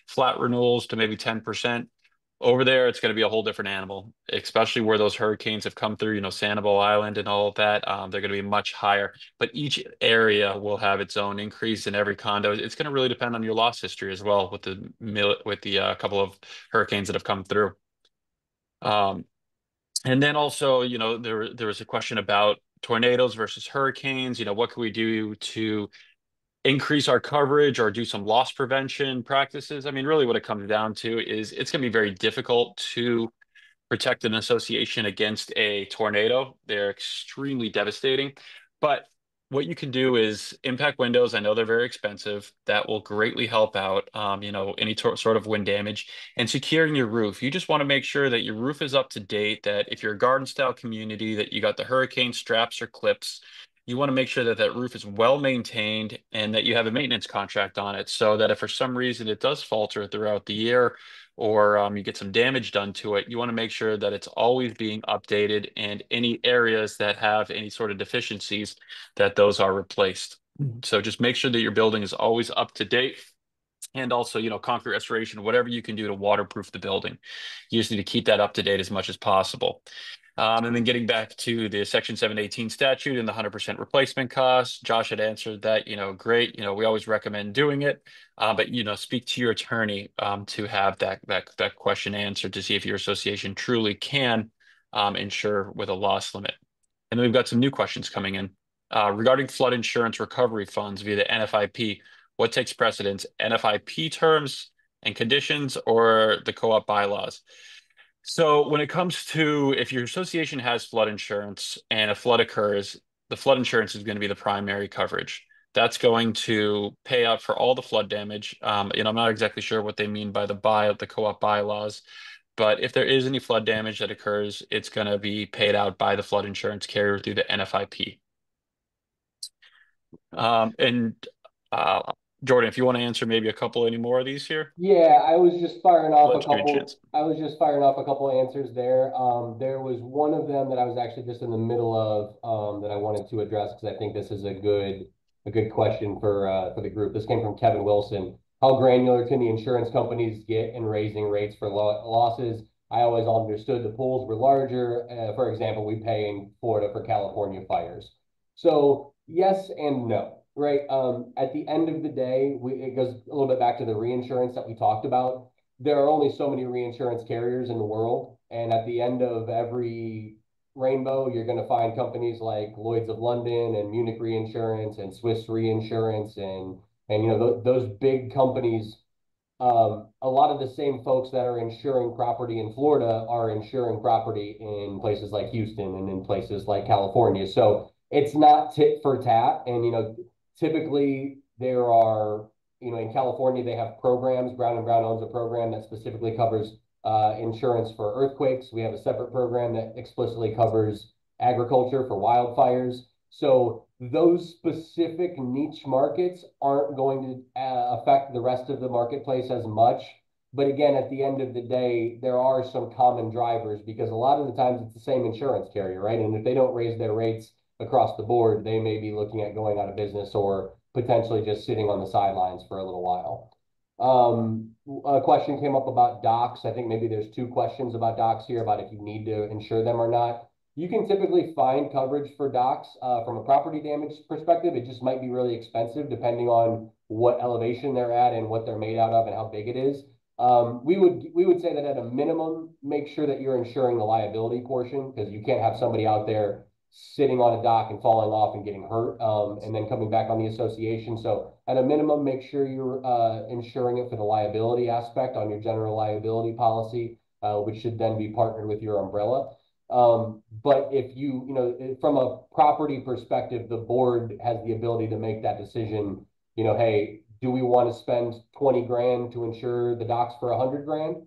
flat renewals to maybe 10%. Over there, it's going to be a whole different animal, especially where those hurricanes have come through, Sanibel Island and all of that. They're going to be much higher, but each area will have its own increase in every condo. It's going to really depend on your loss history as well with the couple of hurricanes that have come through. And then also, there was a question about tornadoes versus hurricanes. What can we do to increase our coverage or do some loss prevention practices? I mean, really what it comes down to is it's going to be very difficult to protect an association against a tornado. They're extremely devastating. But what you can do is impact windows. I know they're very expensive. That will greatly help out, any sort of wind damage and securing your roof. You just want to make sure that your roof is up to date, that if you're a garden style community, that you got the hurricane straps or clips. You want to make sure that that roof is well maintained and that you have a maintenance contract on it so that if for some reason it does falter throughout the year or you get some damage done to it, you want to make sure that it's always being updated and any areas that have any sort of deficiencies, that those are replaced. So just make sure that your building is always up to date. And also, concrete restoration, whatever you can do to waterproof the building. You just need to keep that up to date as much as possible. And then getting back to the Section 718 statute and the 100% replacement cost, Josh had answered that, great. We always recommend doing it, but speak to your attorney to have that question answered to see if your association truly can insure with a loss limit. And then we've got some new questions coming in regarding flood insurance recovery funds via the NFIP. What takes precedence, NFIP terms and conditions or the co-op bylaws? So when it comes to if your association has flood insurance and a flood occurs, the flood insurance is going to be the primary coverage. That's going to pay out for all the flood damage. I'm not exactly sure what they mean by the co-op bylaws, but if there is any flood damage that occurs, it's going to be paid out by the flood insurance carrier through the NFIP. Jordan, if you want to answer maybe a couple any more of these here. Yeah, I was just firing off Let's a couple answers there. There was one of them that I was actually just in the middle of that I wanted to address because I think this is a good question for the group. This came from Kevin Wilson. How granular can the insurance companies get in raising rates for losses? I always understood the pools were larger. For example, we pay in Florida for California fires. So yes and no. Right. At the end of the day, it goes a little bit back to the reinsurance that we talked about. There are only so many reinsurance carriers in the world. And at the end of every rainbow, you're going to find companies like Lloyd's of London and Munich Reinsurance and Swiss Reinsurance and those big companies. A lot of the same folks that are insuring property in Florida are insuring property in places like Houston and in places like California. So it's not tit for tat. And, typically, there are, in California, they have programs. Brown & Brown owns a program that specifically covers insurance for earthquakes. We have a separate program that explicitly covers agriculture for wildfires. So those specific niche markets aren't going to affect the rest of the marketplace as much. But again, at the end of the day, there are some common drivers because a lot of the times it's the same insurance carrier, right? And if they don't raise their rates across the board, they may be looking at going out of business or potentially just sitting on the sidelines for a little while. A question came up about docs. I think maybe there's two questions about docs here about if you need to insure them or not. You can typically find coverage for docs from a property damage perspective. It just might be really expensive depending on what elevation they're at and what they're made out of and how big it is. We would say that at a minimum, make sure that you're insuring the liability portion because you can't have somebody out there sitting on a dock and falling off and getting hurt and then coming back on the association. So at a minimum, make sure you're insuring it for the liability aspect on your general liability policy, which should then be partnered with your umbrella. But if from a property perspective, the board has the ability to make that decision, hey, do we want to spend 20 grand to insure the docks for 100 grand?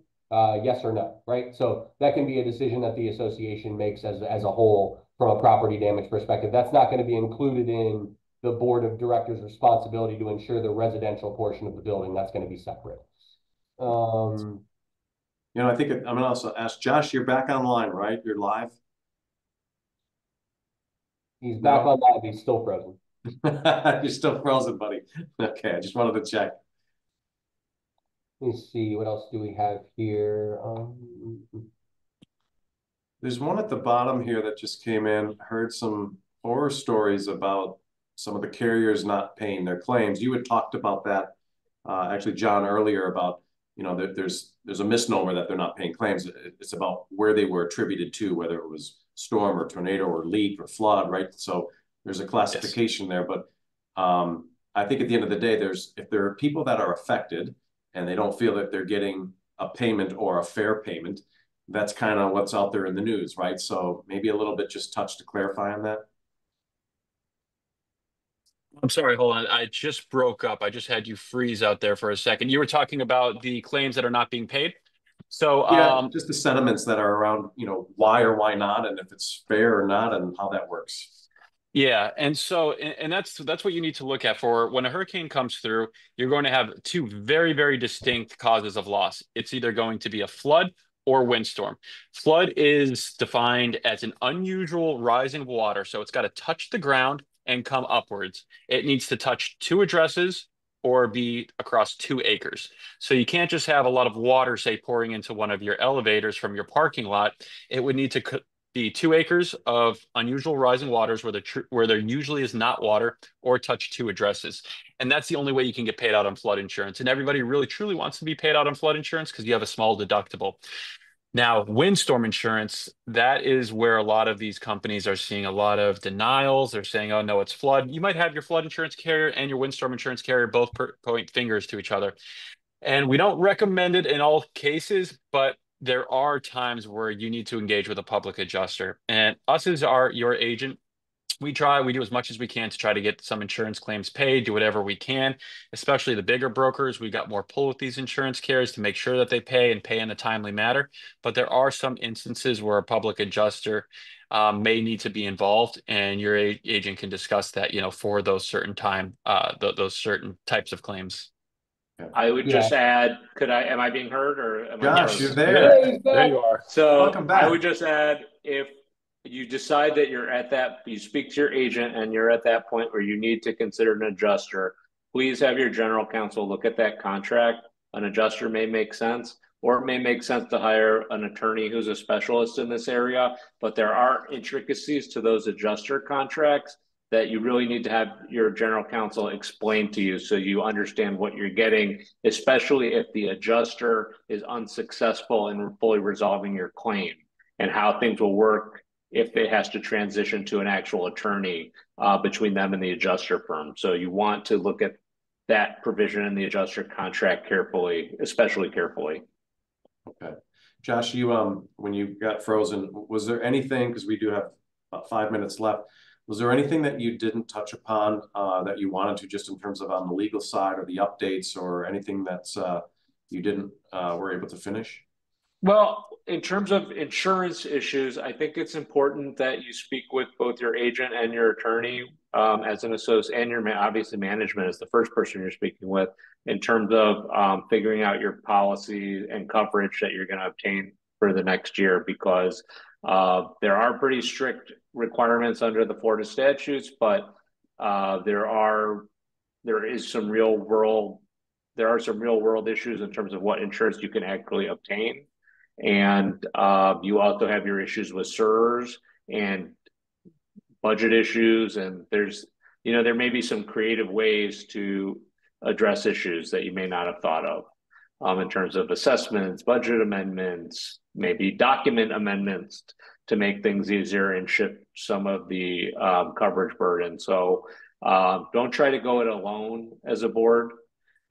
Yes or no, right? So that can be a decision that the association makes as a whole from a property damage perspective. That's not going to be included in the board of directors' responsibility to ensure the residential portion of the building, that's going to be separate. You know, I think I'm gonna also ask Josh, you're back online, right? You're live? He's back on live, he's still frozen. You're still frozen, buddy. Okay, I just wanted to check. Let me see, what else do we have here? There's one at the bottom here that just came in. Heard some horror stories about some of the carriers not paying their claims. You had talked about that, actually, John, earlier about, you know, there's a misnomer that they're not paying claims. It's about where they were attributed to, whether it was storm or tornado or leak or flood, right? So there's a classification there. But I think at the end of the day, if there are people that are affected and they don't feel that they're getting a payment or a fair payment, that's kind of what's out there in the news, right? So maybe a little bit just touch to clarify on that. I'm sorry, hold on. I just broke up. I just had you freeze out there for a second. You were talking about the claims that are not being paid. So yeah, just the sentiments that are around, you know, why or why not, and if it's fair or not, and how that works. yeah, and so that's what you need to look at for when a hurricane comes through. You're going to have two very, very distinct causes of loss. It's either going to be a flood or windstorm. Flood is defined as an unusual rise in water, so it's got to touch the ground and come upwards. It needs to touch two addresses or be across 2 acres. So you can't just have a lot of water, say, pouring into one of your elevators from your parking lot. It would need to be 2 acres of unusual rising waters where there usually is not water, or touch 2 addresses. And that's the only way you can get paid out on flood insurance. And everybody really truly wants to be paid out on flood insurance because you have a small deductible. Now, windstorm insurance, that is where a lot of these companies are seeing a lot of denials. They're saying, oh, no, it's flood. You might have your flood insurance carrier and your windstorm insurance carrier both point fingers to each other. And we don't recommend it in all cases, but there are times where you need to engage with a public adjuster. And us as your agent, we do as much as we can to try to get some insurance claims paid, do whatever we can, especially the bigger brokers. We got more pull with these insurance carriers to make sure that they pay and pay in a timely manner. But there are some instances where a public adjuster may need to be involved, and your agent can discuss that, you know, for those certain those certain types of claims. I would just add, am I being heard or am I Josh, you're there. There you are. So welcome back. I would just add, if you decide that you speak to your agent and you're at that point where you need to consider an adjuster, please have your general counsel look at that contract. An adjuster may make sense, or it may make sense to hire an attorney who's a specialist in this area, but there are intricacies to those adjuster contracts that you really need to have your general counsel explain to you so you understand what you're getting, especially if the adjuster is unsuccessful in fully resolving your claim, and how things will work if it has to transition to an actual attorney between them and the adjuster firm. So you want to look at that provision in the adjuster contract carefully, especially carefully. Okay. Josh, you when you got frozen, was there anything, because we do have about 5 minutes left, was there anything that you didn't touch upon that you wanted to, just in terms of on the legal side or the updates, or anything that's you didn't were able to finish? Well, in terms of insurance issues, I think it's important that you speak with both your agent and your attorney as an associate, and your obviously management is the first person you're speaking with, in terms of figuring out your policy and coverage that you're going to obtain for the next year, because there are pretty strict requirements under the Florida statutes, but there are some real world issues in terms of what insurance you can actually obtain. And you also have your issues with CSRS and budget issues. And there may be some creative ways to address issues that you may not have thought of in terms of assessments, budget amendments, maybe document amendments to make things easier and shift some of the coverage burden. So don't try to go it alone as a board.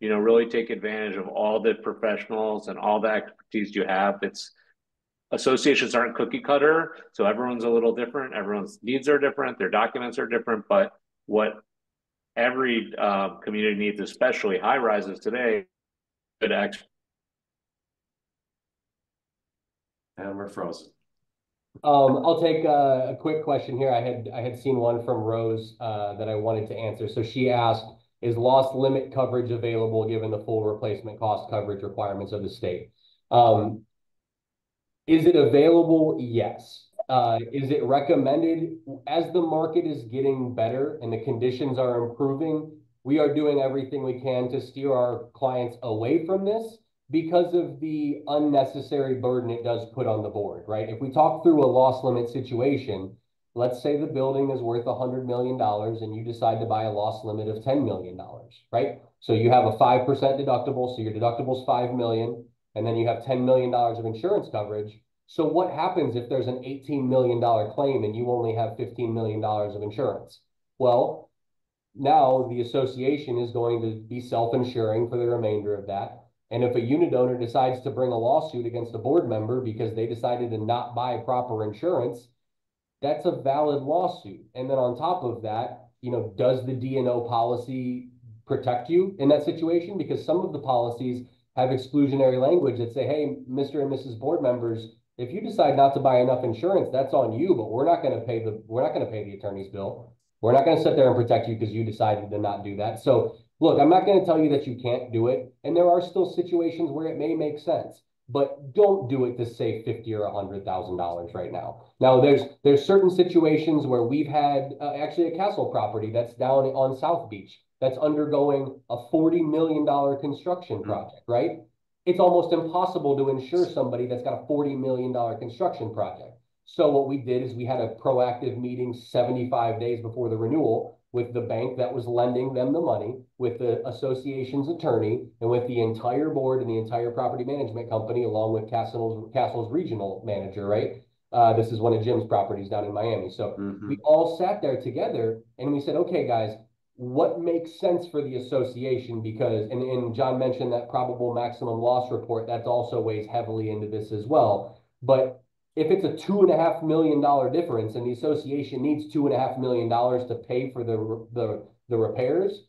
Really take advantage of all the professionals and all the expertise you have. Associations aren't cookie cutter, so everyone's a little different. Everyone's needs are different. Their documents are different, but what every community needs, especially high rises today, good. And we're frozen. I'll take a quick question here. I had seen one from Rose that I wanted to answer. So she asked, is loss limit coverage available given the full replacement cost coverage requirements of the state? Is it available? Yes. Is it recommended? As the market is getting better and the conditions are improving, we are doing everything we can to steer our clients away from this because of the unnecessary burden it does put on the board, right? If we talk through a loss limit situation, let's say the building is worth $100 million and you decide to buy a loss limit of $10 million, right? So you have a 5% deductible, so your deductible is $5 million, and then you have $10 million of insurance coverage. So what happens if there's an $18 million claim and you only have $15 million of insurance? Well, now the association is going to be self-insuring for the remainder of that. And if a unit owner decides to bring a lawsuit against a board member because they decided to not buy proper insurance, that's a valid lawsuit. And then on top of that, does the D&O policy protect you in that situation? Because some of the policies have exclusionary language that say, hey, Mr. and Mrs. board members, if you decide not to buy enough insurance, that's on you, but we're not going to pay the attorney's bill. We're not going to sit there and protect you because you decided to not do that. So look, I'm not going to tell you that you can't do it. And there are still situations where it may make sense, but don't do it to save $50,000 or $100,000 right now. Now, there's certain situations where we've had actually a castle property that's down on South Beach that's undergoing a $40 million construction project, right? It's almost impossible to insure somebody that's got a $40 million construction project. So what we did is we had a proactive meeting 75 days before the renewal with the bank that was lending them the money, with the association's attorney, and with the entire board and the entire property management company, along with Castle's regional manager, right? This is one of Jim's properties down in Miami. So we all sat there together and we said, okay, guys, what makes sense for the association? Because, and John mentioned that probable maximum loss report, that also weighs heavily into this as well. But if it's a $2.5 million difference and the association needs $2.5 million to pay for the repairs,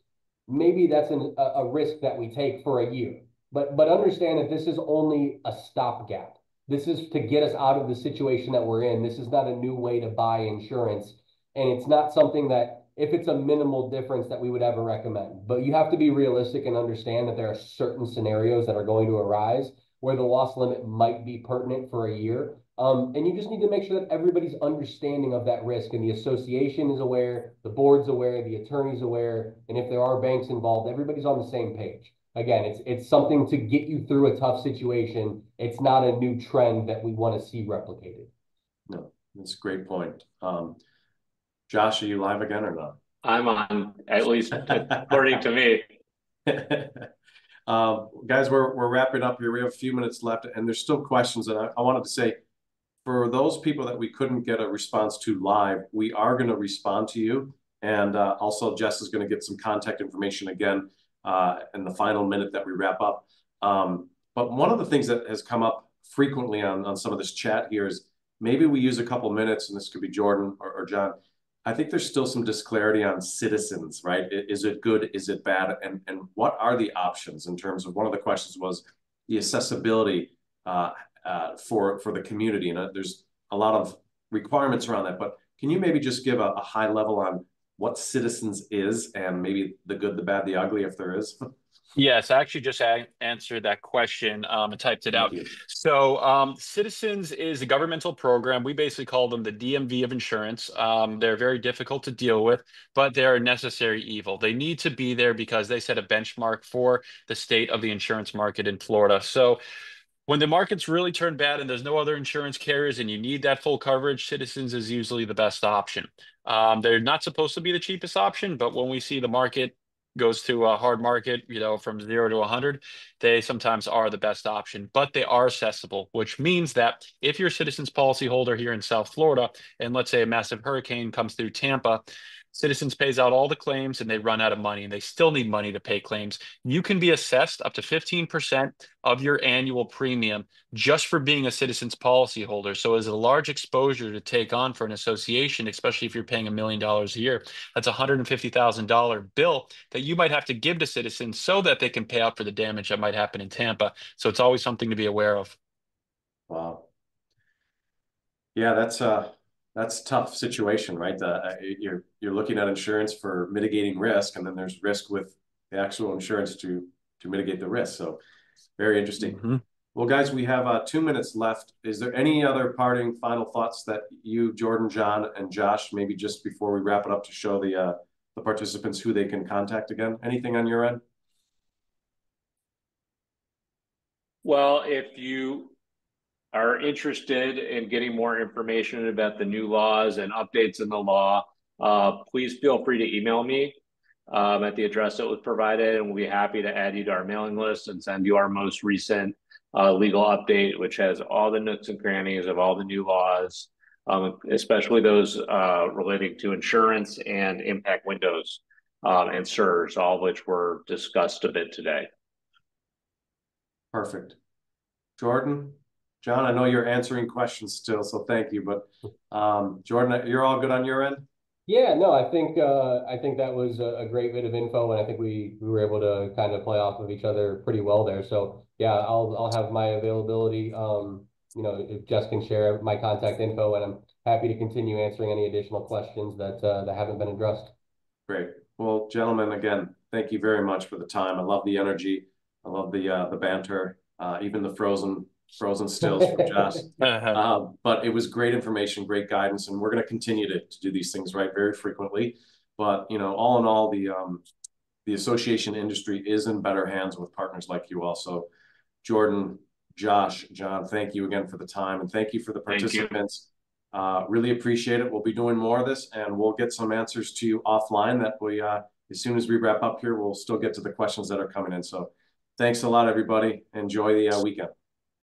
maybe that's a risk that we take for a year. But understand that this is only a stopgap. This is to get us out of the situation that we're in. This is not a new way to buy insurance. And it's not something that, if it's a minimal difference, that we would ever recommend. But you have to be realistic and understand that there are certain scenarios that are going to arise where the loss limit might be pertinent for a year. And you just need to make sure that everybody's understanding of that risk, and the association is aware, the board's aware, the attorney's aware, and if there are banks involved, everybody's on the same page. Again, it's something to get you through a tough situation. It's not a new trend that we want to see replicated. No, that's a great point. Josh, are you live again or not? I'm on, at least according to me. Guys, we're wrapping up here. We have a few minutes left, and there's still questions. And I wanted to say, for those people that we couldn't get a response to live, we are going to respond to you. And also, Jess is going to get some contact information again in the final minute that we wrap up. But one of the things that has come up frequently on some of this chat here is maybe we use a couple minutes, and this could be Jordan or John. I think there's still some disclarity on citizens, right? Is it good? Is it bad? And what are the options in terms of, one of the questions was the accessibility for the community. And there's a lot of requirements around that, but can you maybe just give a high level on what citizens is, and maybe the good, the bad, the ugly, if there is? Yes, I actually just answered that question and typed it out. So Citizens is a governmental program. We basically call them the DMV of insurance. They're very difficult to deal with, but they're a necessary evil. They need to be there because they set a benchmark for the state of the insurance market in Florida. So when the markets really turn bad and there's no other insurance carriers and you need that full coverage, Citizens is usually the best option. They're not supposed to be the cheapest option, but when we see the market goes to a hard market, from 0 to 100, they sometimes are the best option, but they are accessible, which means that if you're a Citizens policyholder here in South Florida, and let's say a massive hurricane comes through Tampa, Citizens pays out all the claims and they run out of money and they still need money to pay claims. You can be assessed up to 15% of your annual premium just for being a Citizens policyholder. So it's a large exposure to take on for an association, especially if you're paying $1 million a year. That's a $150,000 bill that you might have to give to Citizens so that they can pay out for the damage that might happen in Tampa. So it's always something to be aware of. Wow. Yeah, that's a tough situation, right? You're looking at insurance for mitigating risk, and then there's risk with the actual insurance to mitigate the risk. So very interesting. Mm-hmm. Well, guys, we have 2 minutes left. Is there any other parting final thoughts that you, Jordan, John, and Josh, maybe just before we wrap it up to show the participants who they can contact again? Anything on your end? Well, if you are interested in getting more information about the new laws and updates in the law, please feel free to email me at the address that was provided, and we'll be happy to add you to our mailing list and send you our most recent legal update, which has all the nooks and crannies of all the new laws, especially those relating to insurance and impact windows and CSRS, all of which were discussed a bit today. Perfect. Jordan, John, I know you're answering questions still, so thank you. But Jordan, you're all good on your end? Yeah, no, I think that was a great bit of info, and I think we were able to kind of play off of each other pretty well there. So yeah, I'll have my availability. You know, if Jess can share my contact info, and I'm happy to continue answering any additional questions that haven't been addressed. Great. Well, gentlemen, again, thank you very much for the time. I love the energy. I love the banter, even the frozen stills from Josh. But it was great information, great guidance, and we're going to continue to do these things right very frequently. But you know, all in all, the association industry is in better hands with partners like you all. So, Jordan, Josh, John, thank you again for the time, and thank you for the participants. Really appreciate it. We'll be doing more of this, and we'll get some answers to you offline that we, as soon as we wrap up here, we'll still get to the questions that are coming in. So thanks a lot, everybody. Enjoy the weekend.